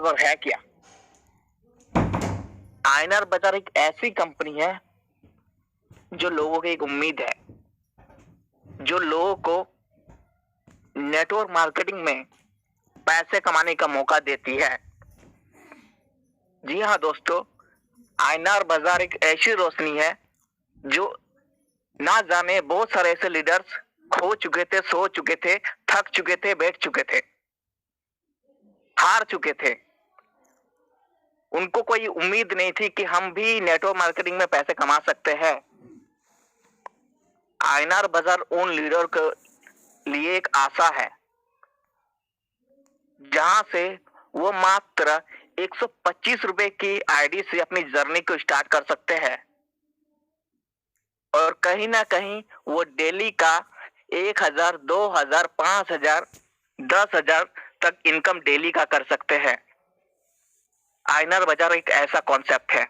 बाजार है क्या? आईएनआर बाजार एक ऐसी कंपनी है जो लोगों की एक उम्मीद है, जो लोगों को नेटवर्क मार्केटिंग में पैसे कमाने का मौका देती है। जी हाँ दोस्तों, आईएनआर बाजार एक ऐसी रोशनी है जो ना जाने बहुत सारे ऐसे लीडर्स खो चुके थे, सो चुके थे, थक चुके थे, बैठ चुके थे, हार चुके थे। उनको कोई उम्मीद नहीं थी कि हम भी नेटवर्क मार्केटिंग में पैसे कमा सकते हैं। आईएनआर बाजार उन लीडर के लिए एक आशा है, जहां से वो मात्र 125 रुपए की आईडी से अपनी जर्नी को स्टार्ट कर सकते हैं और कहीं ना कहीं वो डेली का 1000, 2000, 5000, 10,000 तक इनकम डेली का कर सकते हैं। आईएनआर बाजार एक ऐसा कॉन्सेप्ट है।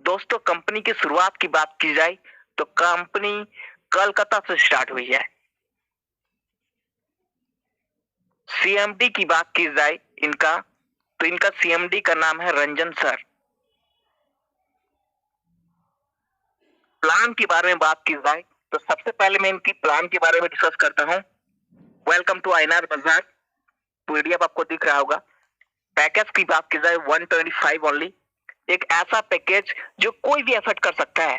दोस्तों, कंपनी की शुरुआत की बात की जाए तो कंपनी कलकत्ता से स्टार्ट हुई है। सीएमडी की बात की जाए तो इनका सीएमडी का नाम है रंजन सर। प्लान के बारे में बात की जाए तो सबसे पहले मैं इनकी प्लान के बारे में डिस्कस करता हूं। वेलकम टू आईएनआर बाजार। पीडीएफ आपको दिख रहा होगा। पैकेज की बात की जाए 125 ओनली। एक ऐसा पैकेज जो कोई भी एफर्ट कर सकता है,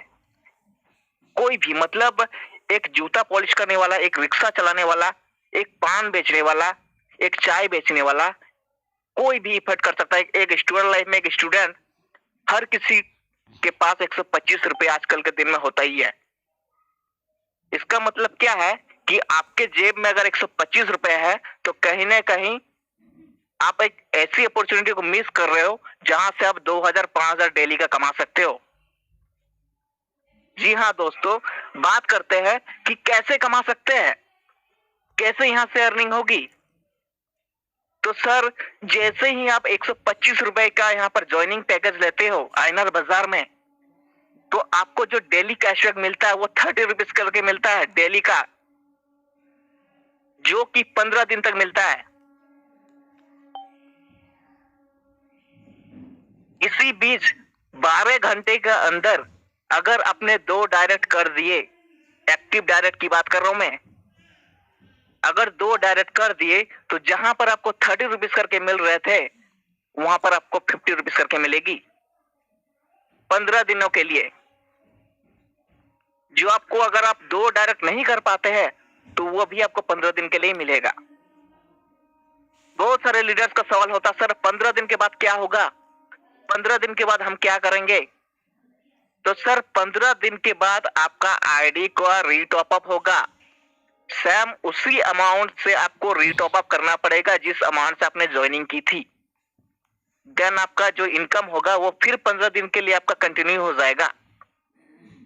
कोई भी, मतलब एक जूता पॉलिश करने वाला, एक रिक्शा चलाने वाला, एक पान बेचने वाला, एक चाय बेचने वाला, कोई भी एफर्ट कर सकता है। एक स्टूडेंट लाइफ में एक स्टूडेंट, हर किसी के पास 125 रुपए आजकल के दिन में होता ही है। इसका मतलब क्या है कि आपके जेब में अगर 125 रुपए है तो कहीं ना कहीं आप एक ऐसी अपॉर्चुनिटी को मिस कर रहे हो जहां से आप 2000, 5000 डेली का कमा सकते हो। जी हाँ दोस्तों, बात करते हैं कि कैसे कमा सकते हैं, कैसे यहां से अर्निंग होगी। तो सर, जैसे ही आप 125 रुपए का यहां पर ज्वाइनिंग पैकेज लेते हो आईएनआर बाजार में, तो आपको जो डेली कैशबैक मिलता है वो 30 रुपीज करके मिलता है डेली का, जो कि 15 दिन तक मिलता है। इसी बीच 12 घंटे के अंदर अगर आपने 2 डायरेक्ट कर दिए, एक्टिव डायरेक्ट की बात कर रहा हूं मैं, अगर 2 डायरेक्ट कर दिए तो जहां पर आपको 30 रुपीज करके मिल रहे थे वहां पर आपको 50 रुपीज करके मिलेगी 15 दिनों के लिए। जो आपको, अगर आप 2 डायरेक्ट नहीं कर पाते हैं तो वो भी आपको 15 दिन के लिए मिलेगा। बहुत सारे लीडर्स का सवाल होता, सर 15 दिन के बाद क्या होगा, 15 दिन के बाद हम क्या करेंगे? तो सर 15 दिन के बाद आपका आईडी का रीटॉप अप होगा। सेम उसी अमाउंट से आपको रीटॉप अप करना पड़ेगा जिस अमाउंट से आपने ज्वाइनिंग की थी। देन आपका जो इनकम होगा वो फिर 15 दिन के लिए आपका कंटिन्यू हो जाएगा।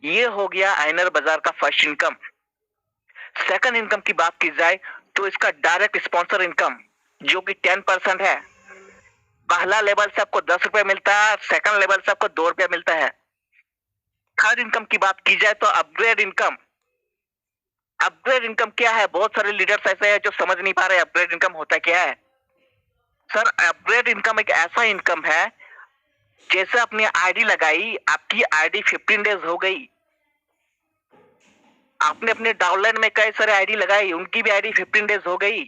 ये हो गया आईएनआर बाजार का फर्स्ट इनकम। सेकंड इनकम की बात की जाए तो इसका डायरेक्ट स्पॉन्सर इनकम, जो कि 10% है। पहला लेवल से आपको 10 रुपए मिलता है, सेकंड लेवल से आपको 2 रुपया मिलता है। थर्ड इनकम की बात की जाए तो अपग्रेड इनकम। अपग्रेड इनकम क्या है? बहुत सारे लीडर्स ऐसे हैं जो समझ नहीं पा रहे अपग्रेड इनकम होता क्या है। सर, अपग्रेड इनकम एक ऐसा इनकम है, जैसे आपने आईडी लगाई, आपकी आईडी 15 डेज हो गई, आपने अपने डाउनलाइन में कई सारे आईडी लगाई, उनकी भी आईडी 15 डेज हो गई,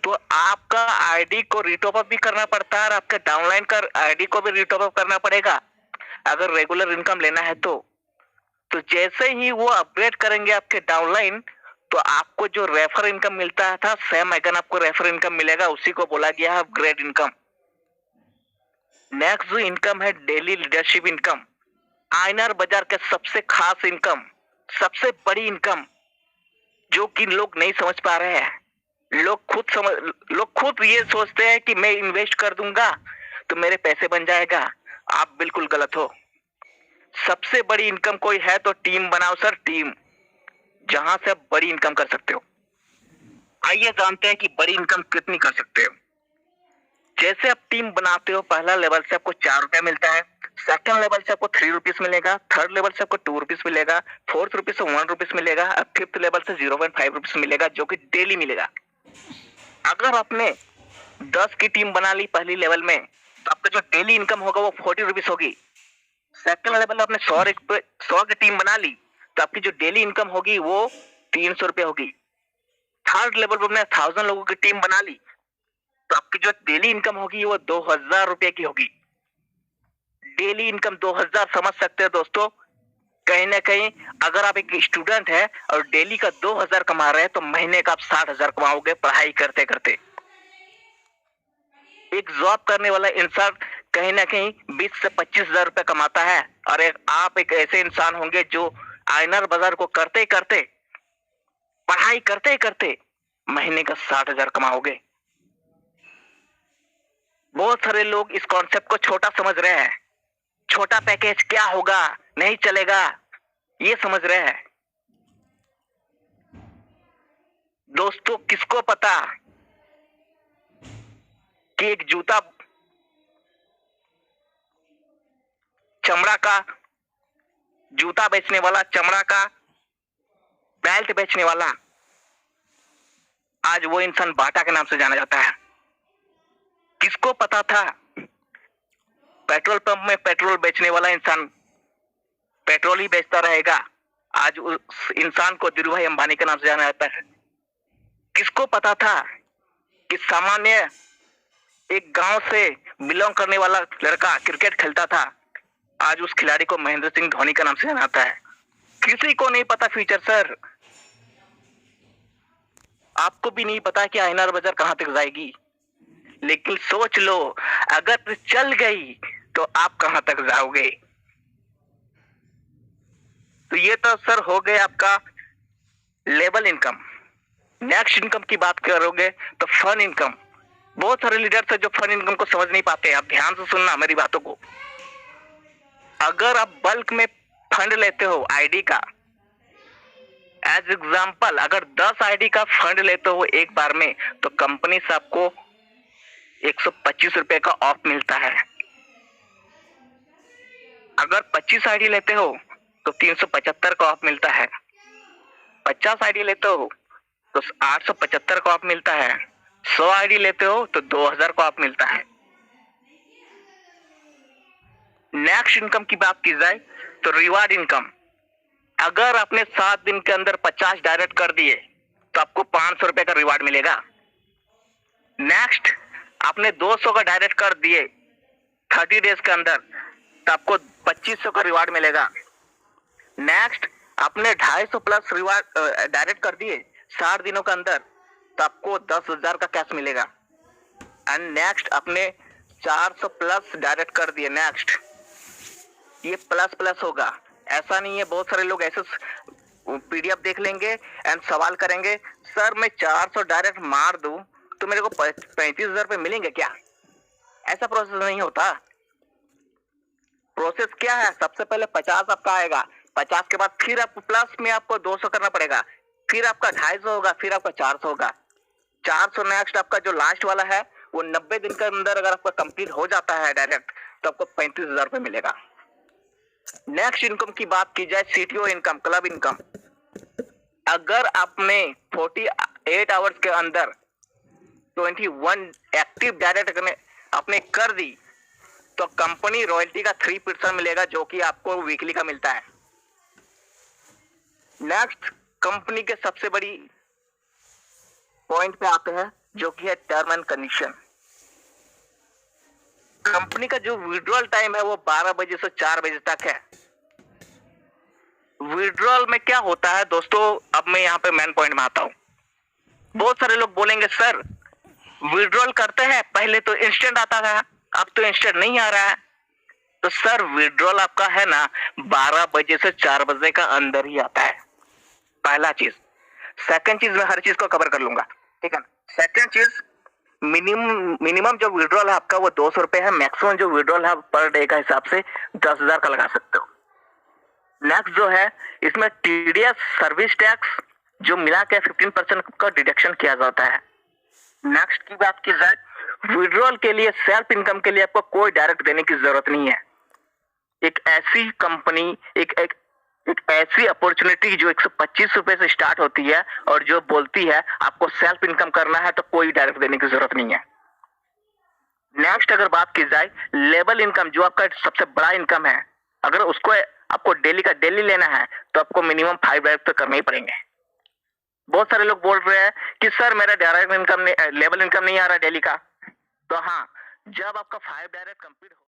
तो आपका आईडी को रीटॉप अप भी करना पड़ता है और आपके डाउनलाइन का आईडी को भी रीटॉप अप करना पड़ेगा अगर रेगुलर इनकम लेना है तो। जैसे ही वो अपग्रेड करेंगे आपके डाउनलाइन, तो आपको जो रेफर इनकम मिलता था, सेम अगेन आपको रेफर इनकम मिलेगा। उसी को बोला गया है अपग्रेड इनकम। नेक्स्ट जो इनकम है डेली लीडरशिप इनकम। आईएनआर बाजार के सबसे खास इनकम, सबसे बड़ी इनकम, जो कि लोग नहीं समझ पा रहे हैं। लोग खुद ये सोचते हैं कि मैं इन्वेस्ट कर दूंगा तो मेरे पैसे बन जाएगा। आप बिल्कुल गलत हो। सबसे बड़ी इनकम कोई है तो टीम बनाओ सर, टीम, जहां से आप बड़ी इनकम कर सकते हो। आइए जानते हैं कि बड़ी इनकम कितनी कर सकते हो। जैसे आप टीम बनाते हो, पहला लेवल से आपको 4 रुपया मिलता है, सेकंड लेवल से आपको 3 रुपीज मिलेगा, थर्ड लेवल से आपको 2 रुपीज मिलेगा, फोर्थ रुपीज से 1 रुपीज मिलेगा, अब फिफ्थ लेवल से 0.5 रुपीज मिलेगा, जो कि डेली मिलेगा। अगर आपने 10 की टीम बना ली पहली लेवल में, तो आपका जो डेली इनकम होगा वो 40 रुपीज होगी। सेकंड लेवल में आपने 100 की टीम बना ली, तो आपकी जो डेली इनकम होगी वो 300 रुपये होगी। थर्ड लेवल पर आपने 1000 लोगों की टीम बना ली, तो आपकी जो डेली इनकम होगी वो 2000 रुपये की होगी। डेली इनकम 2000 समझ सकते हो दोस्तों। कहीं ना कहीं अगर आप एक स्टूडेंट है और डेली का 2000 कमा रहे हैं, तो महीने का आप 60,000 कमाओगे पढ़ाई करते करते। एक जॉब करने वाला इंसान कहीं ना कहीं 20 से 25,000 रुपए कमाता है, और आप एक ऐसे इंसान होंगे जो आइनर बाजार को करते करते, पढ़ाई करते करते महीने का 60,000 कमाओगे। बहुत सारे लोग इस कॉन्सेप्ट को छोटा समझ रहे हैं। छोटा पैकेज क्या होगा, नहीं चलेगा, ये समझ रहे हैं। दोस्तों किसको पता कि एक जूता, चमड़ा का जूता बेचने वाला, चमड़ा का बेल्ट बेचने वाला, आज वो इंसान बाटा के नाम से जाना जाता है। किसको पता था पेट्रोल पंप में पेट्रोल बेचने वाला इंसान पेट्रोल ही बेचता रहेगा, आज उस इंसान को धीरूभाई अंबानी के नाम से जाना जाता है। किसको पता था कि सामान्य एक गांव से बिलोंग करने वाला लड़का क्रिकेट खेलता था, आज उस खिलाड़ी को महेंद्र सिंह धोनी का नाम से जाना जाता है। किसी को नहीं पता फ्यूचर सर। आपको भी नहीं पता कि आइनर बाजार कहां तक जाएगी, लेकिन सोच लो अगर चल गई तो आप कहां तक जाओगे। तो ये तो सर हो गए आपका लेवल इनकम। नेक्स्ट इनकम की बात करोगे तो फन इनकम। बहुत सारे लीडर्स है जो फन इनकम को समझ नहीं पाते। आप ध्यान से सुनना मेरी बातों को। अगर आप बल्क में फंड लेते हो आईडी का, एज एग्जांपल अगर 10 आईडी का फंड लेते हो एक बार में, तो कंपनी से आपको 125 रुपए का ऑफ मिलता है। अगर 25 आईडी लेते हो तो 375 का ऑफ मिलता है। 50 आईडी लेते हो तो 875 का ऑफ मिलता है। 100 आईडी लेते हो तो 2000 का ऑफ मिलता है। नेक्स्ट इनकम की बात की जाए तो रिवार्ड इनकम। अगर आपने 7 दिन के अंदर 50 डायरेक्ट कर दिए तो आपको 500 रुपए का रिवार्ड मिलेगा। नेक्स्ट आपने 200 का डायरेक्ट कर दिए 30 डेज के अंदर तो आपको 2500 का रिवार्ड मिलेगा। नेक्स्ट आपने 250 प्लस रिवार्ड डायरेक्ट कर दिए 60 दिनों के अंदर तो आपको 10,000 का कैश मिलेगा। एंड नेक्स्ट आपने 400 प्लस डायरेक्ट कर दिए, नेक्स्ट ये प्लस प्लस होगा। ऐसा नहीं है, बहुत सारे लोग ऐसे पीडीएफ देख लेंगे एंड सवाल करेंगे सर मैं 400 डायरेक्ट मार दूं तो मेरे को 35,000 रुपए मिलेंगे क्या? ऐसा प्रोसेस नहीं होता। प्रोसेस क्या है, सबसे पहले 50 आपका आएगा, 50 के बाद फिर आपको प्लस में आपको 200 करना पड़ेगा, फिर आपका 250 होगा, फिर आपका 400 होगा। 400 नेक्स्ट आपका जो लास्ट वाला है वो 90 दिन के अंदर अगर आपका कंप्लीट हो जाता है डायरेक्ट तो आपको 35,000 रुपए मिलेगा। नेक्स्ट इनकम की बात की जाए सीटीओ इनकम, क्लब इनकम। अगर आपने 48 आवर्स के अंदर 21 एक्टिव डायरेक्ट आपने कर दी तो कंपनी रॉयल्टी का 3% मिलेगा जो कि आपको वीकली का मिलता है। नेक्स्ट कंपनी के सबसे बड़ी पॉइंट पे आते हैं जो कि है टर्म एंड कंडीशन। कंपनी का जो विड्रॉल टाइम है वो 12 बजे से 4 बजे तक है। विड्रॉल में क्या होता है दोस्तों, अब मैं यहाँ पे मेन पॉइंट में आता हूँ। बहुत सारे लोग बोलेंगे सर विड्रॉल करते हैं पहले तो इंस्टेंट आता था, अब तो इंस्टेंट नहीं आ रहा है। तो सर विड्रॉल आपका है ना 12 बजे से 4 बजे का अंदर ही आता है, पहला चीज। सेकंड चीज मैं हर चीज को कवर कर लूंगा, ठीक है ना। सेकंड चीज मिनिमम जो विड्रॉल है आपका वो 200 रुपए है। मैक्सिमम जो विड्रॉल है पर डे का हिसाब से 10,000 का लगा सकते हो। नेक्स्ट जो है इसमें टीडीएस सर्विस टैक्स जो मिला के 15% का डिडक्शन किया जाता है। नेक्स्ट की बात की जाए विड्रॉल के लिए सेल्फ इनकम के लिए आपको कोई डायरेक्ट देने की जरूरत नहीं है। एक ऐसी कंपनी एक ऐसी अपॉर्चुनिटी जो 125 रुपए से स्टार्ट होती है और जो बोलती है आपको सेल्फ इनकम करना है तो कोई डायरेक्ट देने की जरूरत नहीं है। नेक्स्ट अगर बात की जाए लेवल इनकम, जो आपका सबसे बड़ा इनकम है, अगर उसको आपको डेली का डेली लेना है तो आपको मिनिमम 5 डायरेक्ट तो करने ही पड़ेंगे। बहुत सारे लोग बोल रहे हैं कि सर मेरा डायरेक्ट इनकम नहीं, लेवल इनकम नहीं आ रहा डेली का। तो हाँ, जब आपका 5 डायरेक्ट कंप्लीट हो